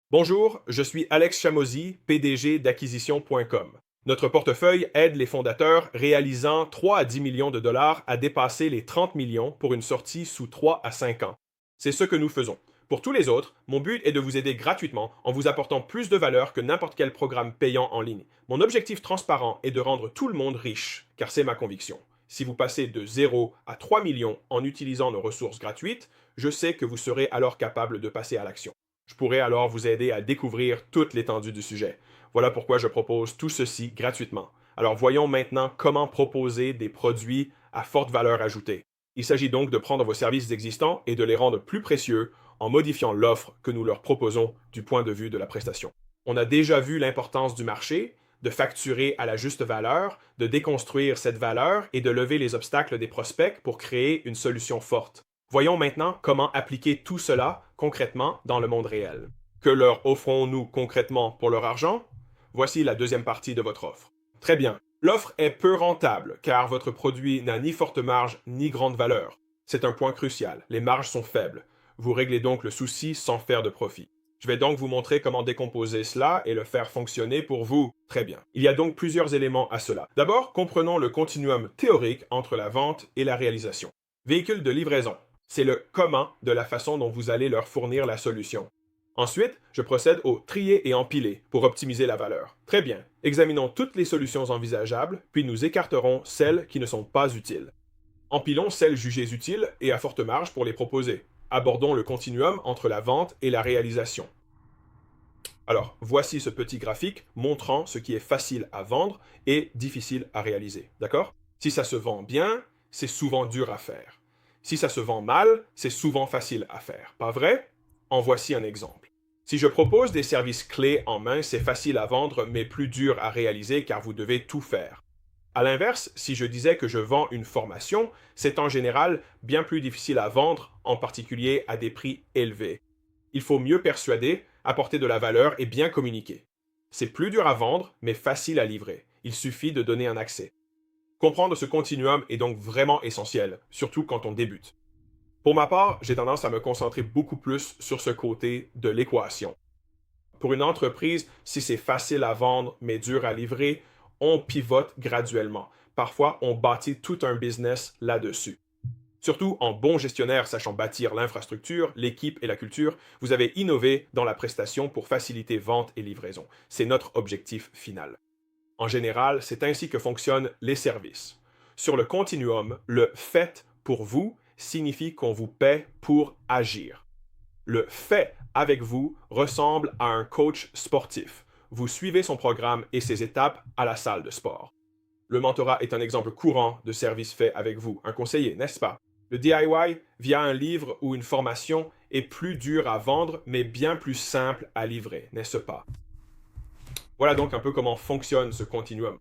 Bonjour, je suis Alex Chamozy, PDG d'acquisition.com. Notre portefeuille aide les fondateurs réalisant 3 à 10 millions de dollars à dépasser les 30 millions pour une sortie sous 3 à 5 ans. C'est ce que nous faisons. Pour tous les autres, mon but est de vous aider gratuitement en vous apportant plus de valeur que n'importe quel programme payant en ligne. Mon objectif transparent est de rendre tout le monde riche, car c'est ma conviction. Si vous passez de 0 à 3 millions en utilisant nos ressources gratuites, je sais que vous serez alors capable de passer à l'action. Je pourrais alors vous aider à découvrir toute l'étendue du sujet. Voilà pourquoi je propose tout ceci gratuitement. Alors voyons maintenant comment proposer des produits à forte valeur ajoutée. Il s'agit donc de prendre vos services existants et de les rendre plus précieux en modifiant l'offre que nous leur proposons du point de vue de la prestation. On a déjà vu l'importance du marché, de facturer à la juste valeur, de déconstruire cette valeur et de lever les obstacles des prospects pour créer une solution forte. Voyons maintenant comment appliquer tout cela concrètement dans le monde réel. Que leur offrons-nous concrètement pour leur argent? Voici la deuxième partie de votre offre. Très bien. L'offre est peu rentable car votre produit n'a ni forte marge ni grande valeur. C'est un point crucial. Les marges sont faibles. Vous réglez donc le souci sans faire de profit. Je vais donc vous montrer comment décomposer cela et le faire fonctionner pour vous. Très bien. Il y a donc plusieurs éléments à cela. D'abord, comprenons le continuum théorique entre la vente et la réalisation. Véhicule de livraison. C'est le comment de la façon dont vous allez leur fournir la solution. Ensuite, je procède au trier et empiler pour optimiser la valeur. Très bien. Examinons toutes les solutions envisageables, puis nous écarterons celles qui ne sont pas utiles. Empilons celles jugées utiles et à forte marge pour les proposer. Abordons le continuum entre la vente et la réalisation. Alors, voici ce petit graphique montrant ce qui est facile à vendre et difficile à réaliser. D'accord? Si ça se vend bien, c'est souvent dur à faire. Si ça se vend mal, c'est souvent facile à faire. Pas vrai? En voici un exemple. Si je propose des services clés en main, c'est facile à vendre, mais plus dur à réaliser car vous devez tout faire. À l'inverse, si je disais que je vends une formation, c'est en général bien plus difficile à vendre, en particulier à des prix élevés. Il faut mieux persuader, apporter de la valeur et bien communiquer. C'est plus dur à vendre, mais facile à livrer. Il suffit de donner un accès. Comprendre ce continuum est donc vraiment essentiel, surtout quand on débute. Pour ma part, j'ai tendance à me concentrer beaucoup plus sur ce côté de l'équation. Pour une entreprise, si c'est facile à vendre mais dur à livrer, on pivote graduellement. Parfois, on bâtit tout un business là-dessus. Surtout en bon gestionnaire sachant bâtir l'infrastructure, l'équipe et la culture, vous avez innové dans la prestation pour faciliter vente et livraison. C'est notre objectif final. En général, c'est ainsi que fonctionnent les services. Sur le continuum, le fait pour vous signifie qu'on vous paie pour agir. Le fait avec vous ressemble à un coach sportif. Vous suivez son programme et ses étapes à la salle de sport. Le mentorat est un exemple courant de service fait avec vous, un conseiller, n'est-ce pas? Le DIY, via un livre ou une formation, est plus dur à vendre, mais bien plus simple à livrer, n'est-ce pas? Voilà donc un peu comment fonctionne ce continuum.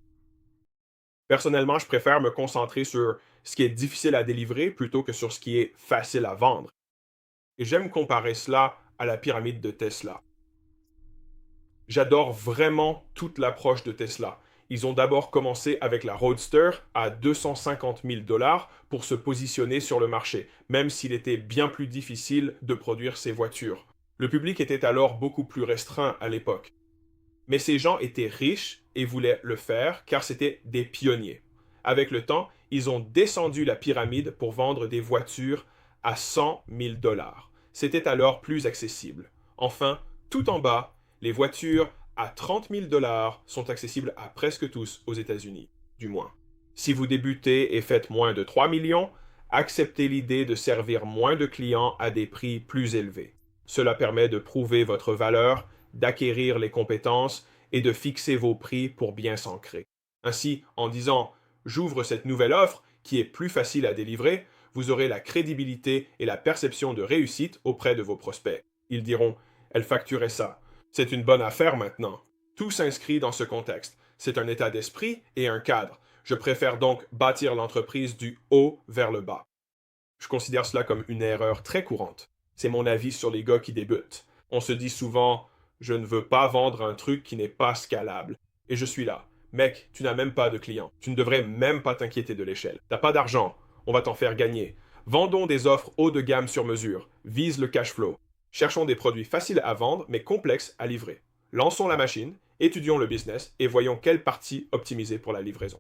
Personnellement, je préfère me concentrer sur ce qui est difficile à délivrer plutôt que sur ce qui est facile à vendre. Et j'aime comparer cela à la pyramide de Tesla. J'adore vraiment toute l'approche de Tesla. Ils ont d'abord commencé avec la Roadster à 250 000 dollars pour se positionner sur le marché, même s'il était bien plus difficile de produire ces voitures. Le public était alors beaucoup plus restreint à l'époque. Mais ces gens étaient riches et voulaient le faire car c'étaient des pionniers. Avec le temps, ils ont descendu la pyramide pour vendre des voitures à 100 000 dollars. C'était alors plus accessible. Enfin, tout en bas, les voitures à 30 000 dollars sont accessibles à presque tous aux États-Unis, du moins. Si vous débutez et faites moins de 3 millions, acceptez l'idée de servir moins de clients à des prix plus élevés. Cela permet de prouver votre valeur, d'acquérir les compétences et de fixer vos prix pour bien s'ancrer. Ainsi, en disant « j'ouvre cette nouvelle offre qui est plus facile à délivrer », vous aurez la crédibilité et la perception de réussite auprès de vos prospects. Ils diront « elle facturait ça. C'est une bonne affaire maintenant. » Tout s'inscrit dans ce contexte. C'est un état d'esprit et un cadre. Je préfère donc bâtir l'entreprise du haut vers le bas. Je considère cela comme une erreur très courante. C'est mon avis sur les gars qui débutent. On se dit souvent « je ne veux pas vendre un truc qui n'est pas scalable. » Et je suis là. Mec, tu n'as même pas de clients. Tu ne devrais même pas t'inquiéter de l'échelle. T'as pas d'argent. On va t'en faire gagner. Vendons des offres haut de gamme sur mesure. Vise le cash flow. Cherchons des produits faciles à vendre mais complexes à livrer. Lançons la machine, étudions le business et voyons quelle partie optimiser pour la livraison.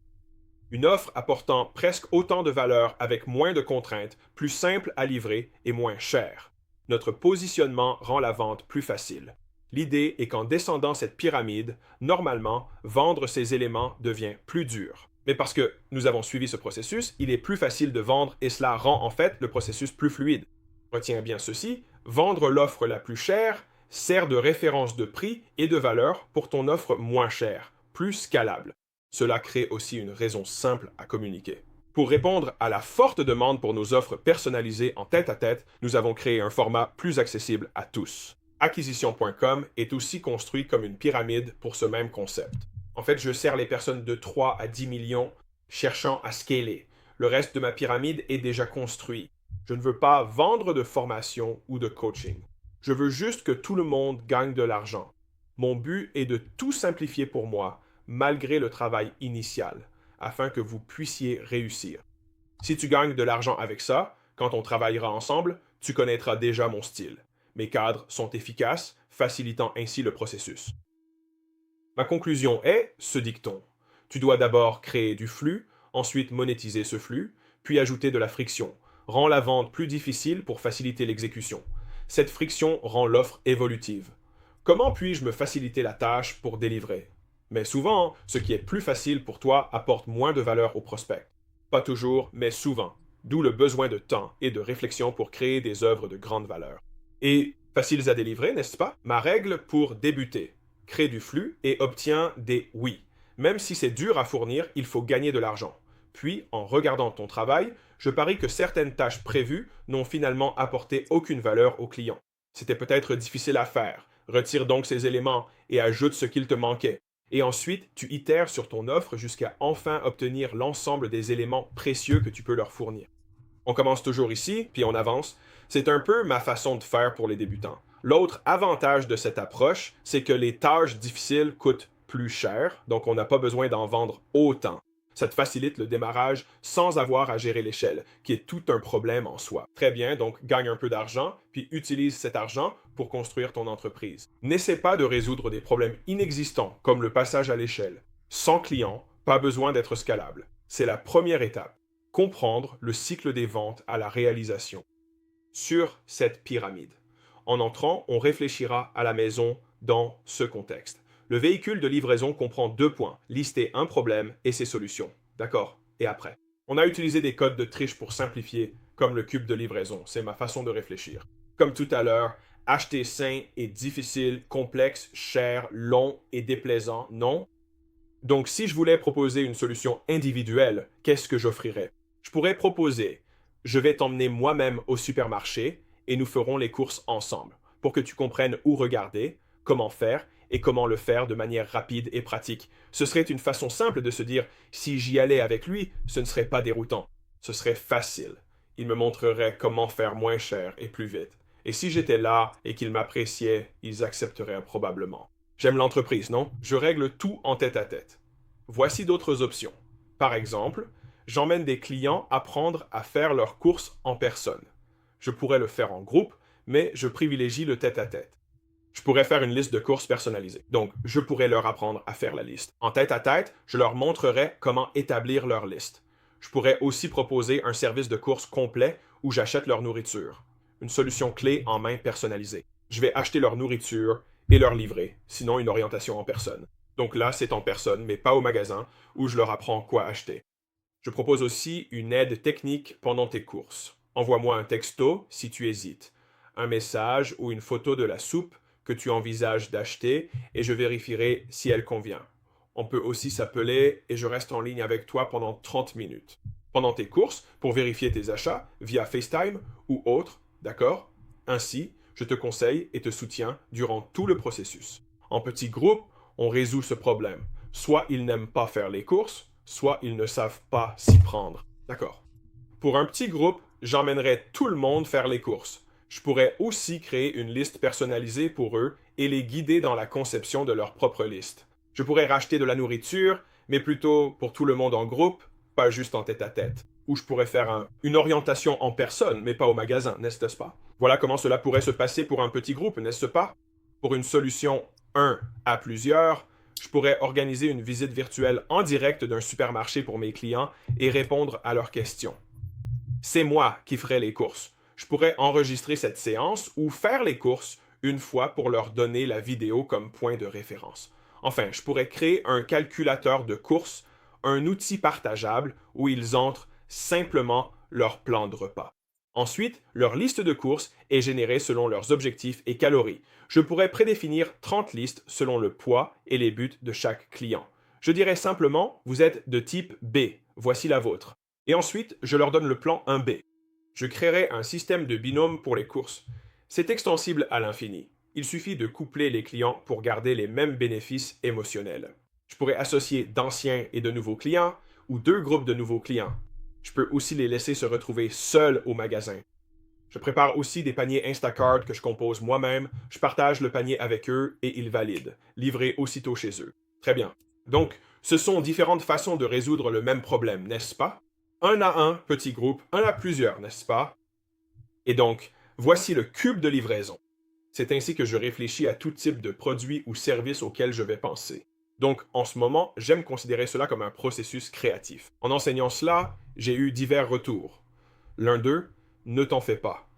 Une offre apportant presque autant de valeur avec moins de contraintes, plus simple à livrer et moins cher. Notre positionnement rend la vente plus facile. L'idée est qu'en descendant cette pyramide, normalement, vendre ces éléments devient plus dur. Mais parce que nous avons suivi ce processus, il est plus facile de vendre et cela rend en fait le processus plus fluide. Retiens bien ceci, vendre l'offre la plus chère sert de référence de prix et de valeur pour ton offre moins chère, plus scalable. Cela crée aussi une raison simple à communiquer. Pour répondre à la forte demande pour nos offres personnalisées en tête-à-tête, nous avons créé un format plus accessible à tous. Acquisition.com est aussi construit comme une pyramide pour ce même concept. En fait, je sers les personnes de 3 à 10 millions cherchant à scaler. Le reste de ma pyramide est déjà construit. Je ne veux pas vendre de formation ou de coaching. Je veux juste que tout le monde gagne de l'argent. Mon but est de tout simplifier pour moi, malgré le travail initial, afin que vous puissiez réussir. Si tu gagnes de l'argent avec ça, quand on travaillera ensemble, tu connaîtras déjà mon style. Mes cadres sont efficaces, facilitant ainsi le processus. Ma conclusion est ce dicton. Tu dois d'abord créer du flux, ensuite monétiser ce flux, puis ajouter de la friction. Rends la vente plus difficile pour faciliter l'exécution. Cette friction rend l'offre évolutive. Comment puis-je me faciliter la tâche pour délivrer? Mais souvent, ce qui est plus facile pour toi apporte moins de valeur au prospect. Pas toujours, mais souvent. D'où le besoin de temps et de réflexion pour créer des œuvres de grande valeur. Et faciles à délivrer, n'est-ce pas? Ma règle pour débuter. Crée du flux et obtiens des oui. Même si c'est dur à fournir, il faut gagner de l'argent. Puis, en regardant ton travail, je parie que certaines tâches prévues n'ont finalement apporté aucune valeur au client. C'était peut-être difficile à faire. Retire donc ces éléments et ajoute ce qu'il te manquait. Et ensuite, tu itères sur ton offre jusqu'à enfin obtenir l'ensemble des éléments précieux que tu peux leur fournir. On commence toujours ici, puis on avance. C'est un peu ma façon de faire pour les débutants. L'autre avantage de cette approche, c'est que les tâches difficiles coûtent plus cher, donc on n'a pas besoin d'en vendre autant. Ça te facilite le démarrage sans avoir à gérer l'échelle, qui est tout un problème en soi. Très bien, donc gagne un peu d'argent, puis utilise cet argent pour construire ton entreprise. N'essaie pas de résoudre des problèmes inexistants, comme le passage à l'échelle. Sans client, pas besoin d'être scalable. C'est la première étape. Comprendre le cycle des ventes à la réalisation. Sur cette pyramide. En entrant, on réfléchira à la maison dans ce contexte. Le véhicule de livraison comprend 2 points, lister un problème et ses solutions. D'accord? Et après? On a utilisé des codes de triche pour simplifier, comme le cube de livraison. C'est ma façon de réfléchir. Comme tout à l'heure, acheter sain est difficile, complexe, cher, long et déplaisant, non? Donc si je voulais proposer une solution individuelle, qu'est-ce que j'offrirais? Je pourrais proposer, je vais t'emmener moi-même au supermarché et nous ferons les courses ensemble, pour que tu comprennes où regarder, comment faire et comment le faire de manière rapide et pratique. Ce serait une façon simple de se dire, si j'y allais avec lui, ce ne serait pas déroutant. Ce serait facile. Il me montrerait comment faire moins cher et plus vite. Et si j'étais là et qu'ils m'appréciaient, ils accepteraient probablement. J'aime l'entreprise, non? Je règle tout en tête-à-tête. Voici d'autres options. Par exemple, j'emmène des clients apprendre à faire leurs courses en personne. Je pourrais le faire en groupe, mais je privilégie le tête-à-tête. Je pourrais faire une liste de courses personnalisée. Donc, je pourrais leur apprendre à faire la liste. En tête-à-tête, je leur montrerai comment établir leur liste. Je pourrais aussi proposer un service de courses complet où j'achète leur nourriture. Une solution clé en main personnalisée. Je vais acheter leur nourriture et leur livrer, sinon une orientation en personne. Donc là, c'est en personne, mais pas au magasin, où je leur apprends quoi acheter. Je propose aussi une aide technique pendant tes courses. Envoie-moi un texto si tu hésites, un message ou une photo de la soupe que tu envisages d'acheter et je vérifierai si elle convient. On peut aussi s'appeler et je reste en ligne avec toi pendant 30 minutes. Pendant tes courses, pour vérifier tes achats via FaceTime ou autre, d'accord? Ainsi, je te conseille et te soutiens durant tout le processus. En petit groupe, on résout ce problème. Soit ils n'aiment pas faire les courses, soit ils ne savent pas s'y prendre. D'accord. Pour un petit groupe, j'emmènerai tout le monde faire les courses. Je pourrais aussi créer une liste personnalisée pour eux et les guider dans la conception de leur propre liste. Je pourrais racheter de la nourriture, mais plutôt pour tout le monde en groupe, pas juste en tête-à-tête. Ou je pourrais faire une orientation en personne, mais pas au magasin, n'est-ce pas? Voilà comment cela pourrait se passer pour un petit groupe, n'est-ce pas? Pour une solution 1 à plusieurs, je pourrais organiser une visite virtuelle en direct d'un supermarché pour mes clients et répondre à leurs questions. C'est moi qui ferai les courses. Je pourrais enregistrer cette séance ou faire les courses une fois pour leur donner la vidéo comme point de référence. Enfin, je pourrais créer un calculateur de courses, un outil partageable où ils entrent simplement leur plan de repas. Ensuite, leur liste de courses est générée selon leurs objectifs et calories. Je pourrais prédéfinir 30 listes selon le poids et les buts de chaque client. Je dirais simplement, vous êtes de type B, voici la vôtre. Et ensuite, je leur donne le plan 1B. Je créerai un système de binôme pour les courses. C'est extensible à l'infini. Il suffit de coupler les clients pour garder les mêmes bénéfices émotionnels. Je pourrais associer d'anciens et de nouveaux clients ou deux groupes de nouveaux clients. Je peux aussi les laisser se retrouver seuls au magasin. Je prépare aussi des paniers Instacart que je compose moi-même, je partage le panier avec eux et ils valident, livré aussitôt chez eux. Très bien. Donc, ce sont différentes façons de résoudre le même problème, n'est-ce pas? Un à un, petit groupe, un à plusieurs, n'est-ce pas? Et donc, voici le cube de livraison. C'est ainsi que je réfléchis à tout type de produits ou services auxquels je vais penser. Donc, en ce moment, j'aime considérer cela comme un processus créatif. En enseignant cela, j'ai eu divers retours. L'un d'eux, ne t'en fais pas.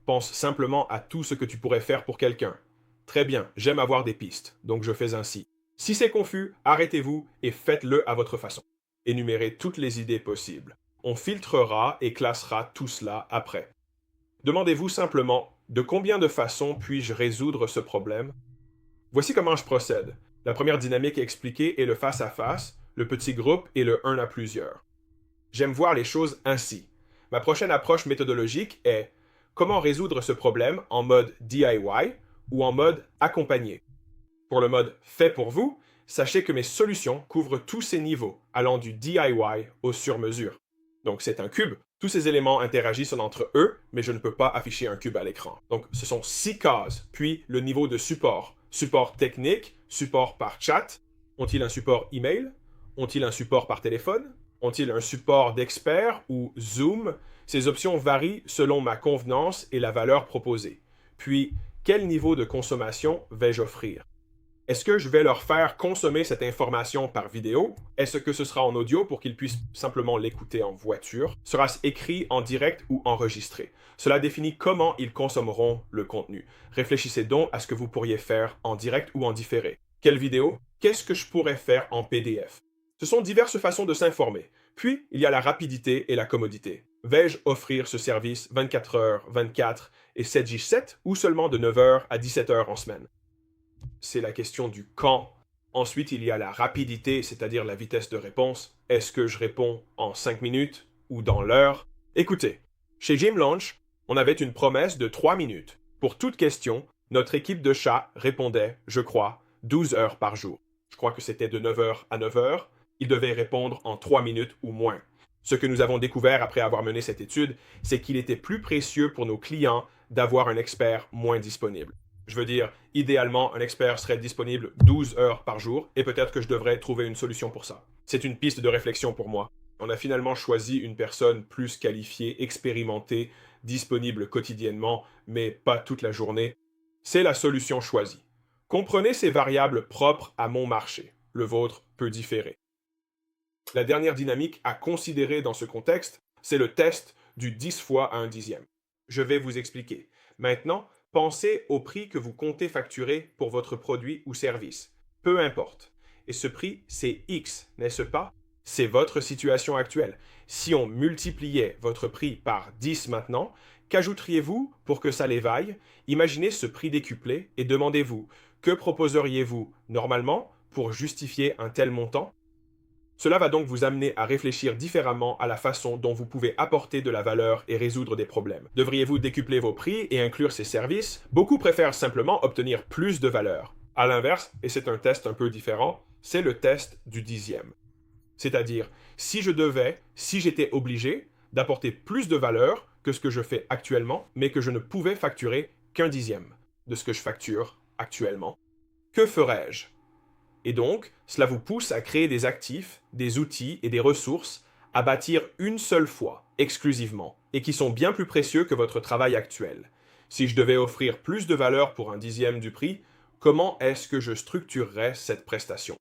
Pense simplement à tout ce que tu pourrais faire pour quelqu'un. Très bien, j'aime avoir des pistes, donc je fais ainsi. Si c'est confus, arrêtez-vous et faites-le à votre façon. Énumérez toutes les idées possibles. On filtrera et classera tout cela après. Demandez-vous simplement, de combien de façons puis-je résoudre ce problème? Voici comment je procède. La première dynamique expliquée est le face-à-face, le petit groupe et le un à plusieurs. J'aime voir les choses ainsi. Ma prochaine approche méthodologique est comment résoudre ce problème en mode DIY ou en mode accompagné. Pour le mode fait pour vous, sachez que mes solutions couvrent tous ces niveaux, allant du DIY au sur-mesure. Donc c'est un cube, tous ces éléments interagissent entre eux, mais je ne peux pas afficher un cube à l'écran. Donc ce sont 6 cases, puis le niveau de support. Support technique, support par chat. Ont-ils un support email? Ont-ils un support par téléphone? Ont-ils un support d'expert ou Zoom? Ces options varient selon ma convenance et la valeur proposée. Puis, quel niveau de consommation vais-je offrir? Est-ce que je vais leur faire consommer cette information par vidéo? Est-ce que ce sera en audio pour qu'ils puissent simplement l'écouter en voiture? Sera-ce écrit en direct ou enregistré? Cela définit comment ils consommeront le contenu. Réfléchissez donc à ce que vous pourriez faire en direct ou en différé. Quelle vidéo? Qu'est-ce que je pourrais faire en PDF? Ce sont diverses façons de s'informer. Puis, il y a la rapidité et la commodité. Vais-je offrir ce service 24h, 24 et 7J7 ou seulement de 9h à 17h en semaine? C'est la question du quand. Ensuite, il y a la rapidité, c'est-à-dire la vitesse de réponse. Est-ce que je réponds en 5 minutes ou dans l'heure? Écoutez, chez Gym Launch, on avait une promesse de 3 minutes. Pour toute question, notre équipe de chats répondait, je crois, 12 heures par jour. Je crois que c'était de 9h à 9h. Ils devaient répondre en 3 minutes ou moins. Ce que nous avons découvert après avoir mené cette étude, c'est qu'il était plus précieux pour nos clients d'avoir un expert moins disponible. Je veux dire, idéalement, un expert serait disponible 12 heures par jour et peut-être que je devrais trouver une solution pour ça. C'est une piste de réflexion pour moi. On a finalement choisi une personne plus qualifiée, expérimentée, disponible quotidiennement, mais pas toute la journée. C'est la solution choisie. Comprenez ces variables propres à mon marché. Le vôtre peut différer. La dernière dynamique à considérer dans ce contexte, c'est le test du 10 fois à un dixième. Je vais vous expliquer. Maintenant, pensez au prix que vous comptez facturer pour votre produit ou service. Peu importe. Et ce prix, c'est X, n'est-ce pas? C'est votre situation actuelle. Si on multipliait votre prix par 10 maintenant, qu'ajouteriez-vous pour que ça les vaille? Imaginez ce prix décuplé et demandez-vous, que proposeriez-vous normalement pour justifier un tel montant? Cela va donc vous amener à réfléchir différemment à la façon dont vous pouvez apporter de la valeur et résoudre des problèmes. Devriez-vous décupler vos prix et inclure ces services? Beaucoup préfèrent simplement obtenir plus de valeur. À l'inverse, et c'est un test un peu différent, c'est le test du dixième. C'est-à-dire, si j'étais obligé d'apporter plus de valeur que ce que je fais actuellement, mais que je ne pouvais facturer qu'un dixième de ce que je facture actuellement, que ferais-je? Et donc, cela vous pousse à créer des actifs, des outils et des ressources à bâtir une seule fois, exclusivement, et qui sont bien plus précieux que votre travail actuel. Si je devais offrir plus de valeur pour un dixième du prix, comment est-ce que je structurerais cette prestation?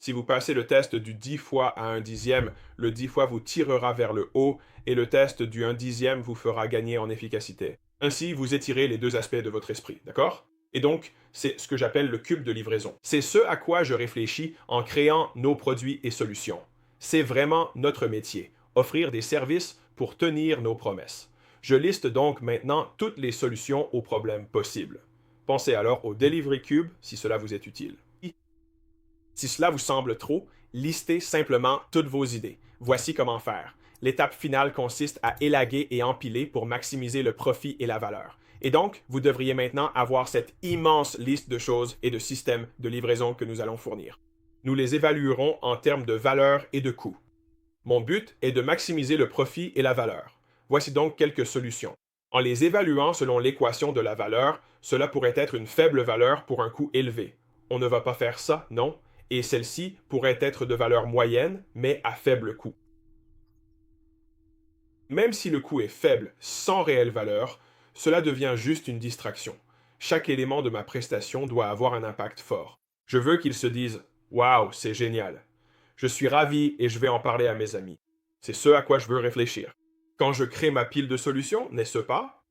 Si vous passez le test du 10 fois à un dixième, le 10 fois vous tirera vers le haut et le test du 1 dixième vous fera gagner en efficacité. Ainsi, vous étirez les deux aspects de votre esprit, d'accord? Et donc, c'est ce que j'appelle le cube de livraison. C'est ce à quoi je réfléchis en créant nos produits et solutions. C'est vraiment notre métier, offrir des services pour tenir nos promesses. Je liste donc maintenant toutes les solutions aux problèmes possibles. Pensez alors au Delivery Cube si cela vous est utile. Si cela vous semble trop, listez simplement toutes vos idées. Voici comment faire. L'étape finale consiste à élaguer et empiler pour maximiser le profit et la valeur. Et donc, vous devriez maintenant avoir cette immense liste de choses et de systèmes de livraison que nous allons fournir. Nous les évaluerons en termes de valeur et de coût. Mon but est de maximiser le profit et la valeur. Voici donc quelques solutions. En les évaluant selon l'équation de la valeur, cela pourrait être une faible valeur pour un coût élevé. On ne va pas faire ça, non? Et celle-ci pourrait être de valeur moyenne, mais à faible coût. Même si le coût est faible, sans réelle valeur, cela devient juste une distraction. Chaque élément de ma prestation doit avoir un impact fort. Je veux qu'ils se disent « Waouh, c'est génial ». Je suis ravi et je vais en parler à mes amis. C'est ce à quoi je veux réfléchir. Quand je crée ma pile de solutions, n'est-ce pas?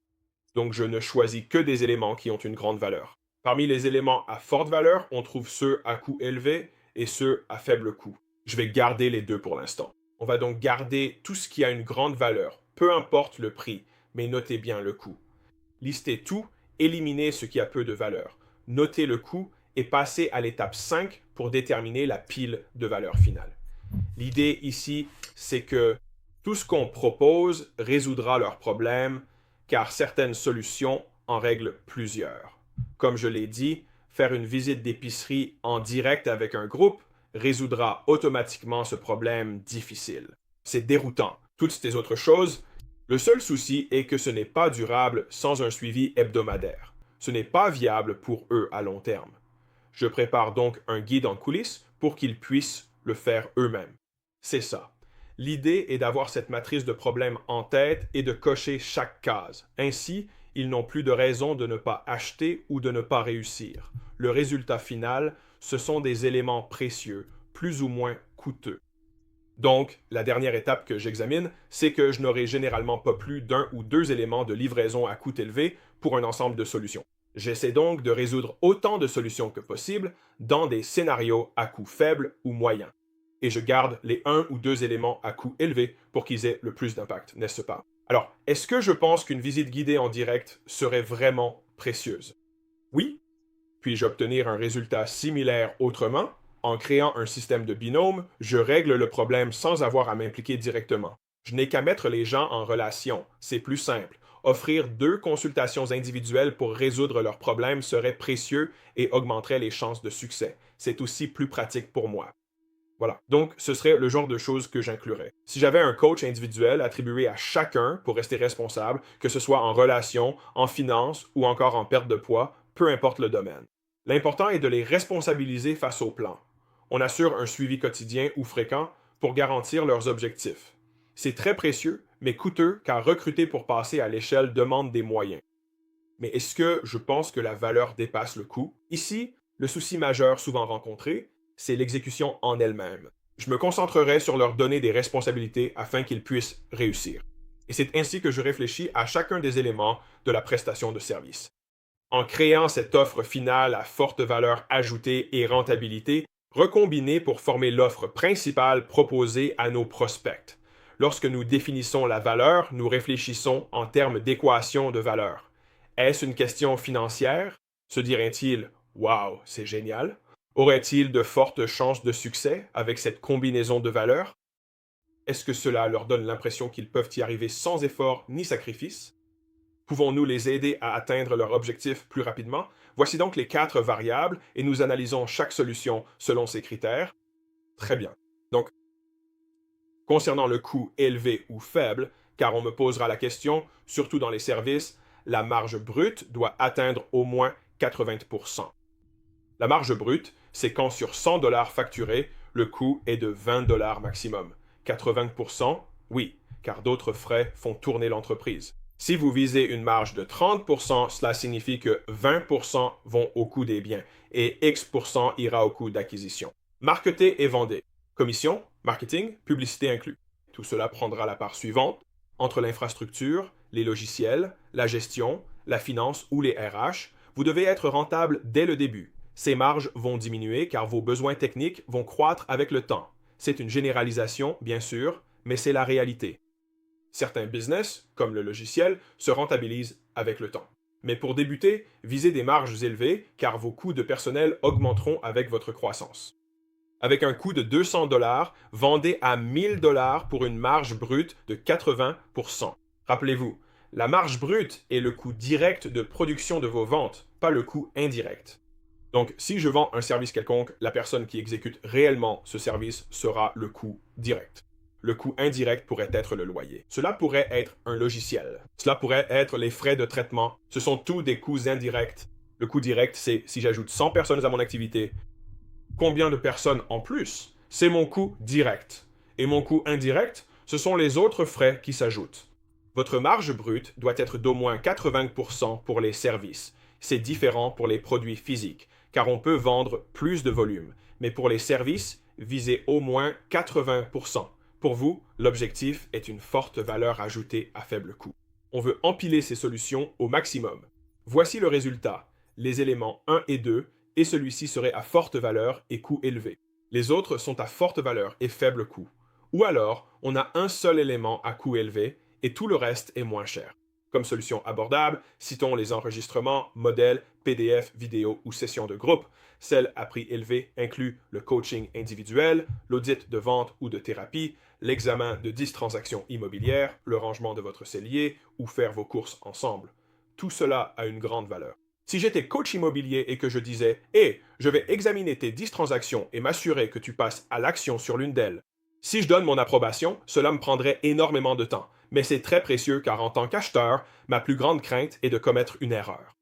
Donc je ne choisis que des éléments qui ont une grande valeur. Parmi les éléments à forte valeur, on trouve ceux à coût élevé et ceux à faible coût. Je vais garder les deux pour l'instant. On va donc garder tout ce qui a une grande valeur, peu importe le prix, mais notez bien le coût. Listez tout, éliminez ce qui a peu de valeur. Notez le coût et passez à l'étape 5 pour déterminer la pile de valeur finale. L'idée ici, c'est que tout ce qu'on propose résoudra leurs problèmes, car certaines solutions en règlent plusieurs. Comme je l'ai dit, faire une visite d'épicerie en direct avec un groupe résoudra automatiquement ce problème difficile. C'est déroutant. Toutes ces autres choses, le seul souci est que ce n'est pas durable sans un suivi hebdomadaire. Ce n'est pas viable pour eux à long terme. Je prépare donc un guide en coulisses pour qu'ils puissent le faire eux-mêmes. C'est ça. L'idée est d'avoir cette matrice de problèmes en tête et de cocher chaque case. Ainsi, ils n'ont plus de raison de ne pas acheter ou de ne pas réussir. Le résultat final, ce sont des éléments précieux, plus ou moins coûteux. Donc, la dernière étape que j'examine, c'est que je n'aurai généralement pas plus d'un ou deux éléments de livraison à coût élevé pour un ensemble de solutions. J'essaie donc de résoudre autant de solutions que possible dans des scénarios à coût faible ou moyen. Et je garde les un ou deux éléments à coût élevé pour qu'ils aient le plus d'impact, n'est-ce pas? Alors, est-ce que je pense qu'une visite guidée en direct serait vraiment précieuse? Oui. Puis-je obtenir un résultat similaire autrement? En créant un système de binôme, je règle le problème sans avoir à m'impliquer directement. Je n'ai qu'à mettre les gens en relation. C'est plus simple. Offrir 2 consultations individuelles pour résoudre leurs problèmes serait précieux et augmenterait les chances de succès. C'est aussi plus pratique pour moi. Voilà. Donc, ce serait le genre de choses que j'inclurais. Si j'avais un coach individuel attribué à chacun pour rester responsable, que ce soit en relation, en finance ou encore en perte de poids, peu importe le domaine. L'important est de les responsabiliser face au plan. On assure un suivi quotidien ou fréquent pour garantir leurs objectifs. C'est très précieux, mais coûteux car recruter pour passer à l'échelle demande des moyens. Mais est-ce que je pense que la valeur dépasse le coût? Ici, le souci majeur souvent rencontré, c'est l'exécution en elle-même. Je me concentrerai sur leur donner des responsabilités afin qu'ils puissent réussir. Et c'est ainsi que je réfléchis à chacun des éléments de la prestation de service. En créant cette offre finale à forte valeur ajoutée et rentabilité, recombinée pour former l'offre principale proposée à nos prospects. Lorsque nous définissons la valeur, nous réfléchissons en termes d'équation de valeur. Est-ce une question financière? Se dirait-il « Wow, c'est génial » Aurait-il de fortes chances de succès avec cette combinaison de valeurs? Est-ce que cela leur donne l'impression qu'ils peuvent y arriver sans effort ni sacrifice? Pouvons-nous les aider à atteindre leur objectif plus rapidement? Voici donc les 4 variables et nous analysons chaque solution selon ces critères. Très bien. Donc, concernant le coût élevé ou faible, car on me posera la question, surtout dans les services, la marge brute doit atteindre au moins 80%. La marge brute, c'est quand sur 100 $ facturés, le coût est de 20 $ maximum. 80%? Oui, car d'autres frais font tourner l'entreprise. Si vous visez une marge de 30%, cela signifie que 20% vont au coût des biens et X% ira au coût d'acquisition. Marketez et vendez. Commission, marketing, publicité inclus. Tout cela prendra la part suivante entre l'infrastructure, les logiciels, la gestion, la finance ou les RH. Vous devez être rentable dès le début. Ces marges vont diminuer car vos besoins techniques vont croître avec le temps. C'est une généralisation, bien sûr, mais c'est la réalité. Certains business, comme le logiciel, se rentabilisent avec le temps. Mais pour débuter, visez des marges élevées car vos coûts de personnel augmenteront avec votre croissance. Avec un coût de 200 $, vendez à 1000 $ pour une marge brute de 80%. Rappelez-vous, la marge brute est le coût direct de production de vos ventes, pas le coût indirect. Donc, si je vends un service quelconque, la personne qui exécute réellement ce service sera le coût direct. Le coût indirect pourrait être le loyer. Cela pourrait être un logiciel. Cela pourrait être les frais de traitement. Ce sont tous des coûts indirects. Le coût direct, c'est si j'ajoute 100 personnes à mon activité, combien de personnes en plus? C'est mon coût direct. Et mon coût indirect, ce sont les autres frais qui s'ajoutent. Votre marge brute doit être d'au moins 80% pour les services. C'est différent pour les produits physiques, car on peut vendre plus de volume. Mais pour les services, visez au moins 80%. Pour vous, l'objectif est une forte valeur ajoutée à faible coût. On veut empiler ces solutions au maximum. Voici le résultat. Les éléments 1 et 2, et celui-ci serait à forte valeur et coût élevé. Les autres sont à forte valeur et faible coût. Ou alors, on a un seul élément à coût élevé et tout le reste est moins cher. Comme solution abordable, citons les enregistrements, modèles, PDF, vidéos ou sessions de groupe. Celles à prix élevé incluent le coaching individuel, l'audit de vente ou de thérapie, l'examen de 10 transactions immobilières, le rangement de votre cellier ou faire vos courses ensemble. Tout cela a une grande valeur. Si j'étais coach immobilier et que je disais « Hé, je vais examiner tes 10 transactions et m'assurer que tu passes à l'action sur l'une d'elles », si je donne mon approbation, cela me prendrait énormément de temps, mais c'est très précieux car en tant qu'acheteur, ma plus grande crainte est de commettre une erreur.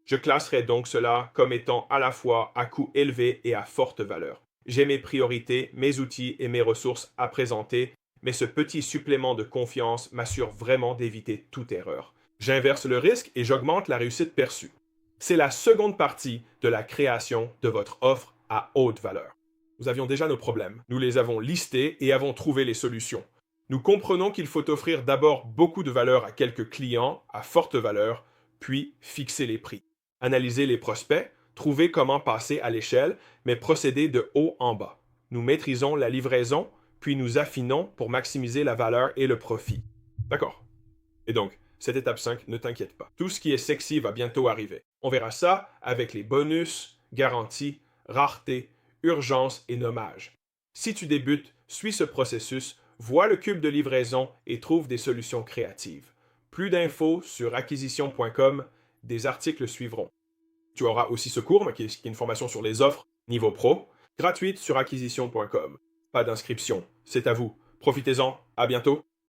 Je classerai donc cela comme étant à la fois à coût élevé et à forte valeur. J'ai mes priorités, mes outils et mes ressources à présenter, mais ce petit supplément de confiance m'assure vraiment d'éviter toute erreur. J'inverse le risque et j'augmente la réussite perçue. C'est la seconde partie de la création de votre offre à haute valeur. Nous avions déjà nos problèmes. Nous les avons listés et avons trouvé les solutions. Nous comprenons qu'il faut offrir d'abord beaucoup de valeur à quelques clients à forte valeur, puis fixer les prix. Analyser les prospects, trouver comment passer à l'échelle, mais procéder de haut en bas. Nous maîtrisons la livraison, puis nous affinons pour maximiser la valeur et le profit. D'accord. Et donc, cette étape 5, ne t'inquiète pas. Tout ce qui est sexy va bientôt arriver. On verra ça avec les bonus, garanties, rareté, urgence et nommage. Si tu débutes, suis ce processus, vois le cube de livraison et trouve des solutions créatives. Plus d'infos sur acquisition.com, des articles suivront. Tu auras aussi ce cours, qui est une formation sur les offres niveau pro, gratuite sur acquisition.com. Pas d'inscription, c'est à vous. Profitez-en, à bientôt.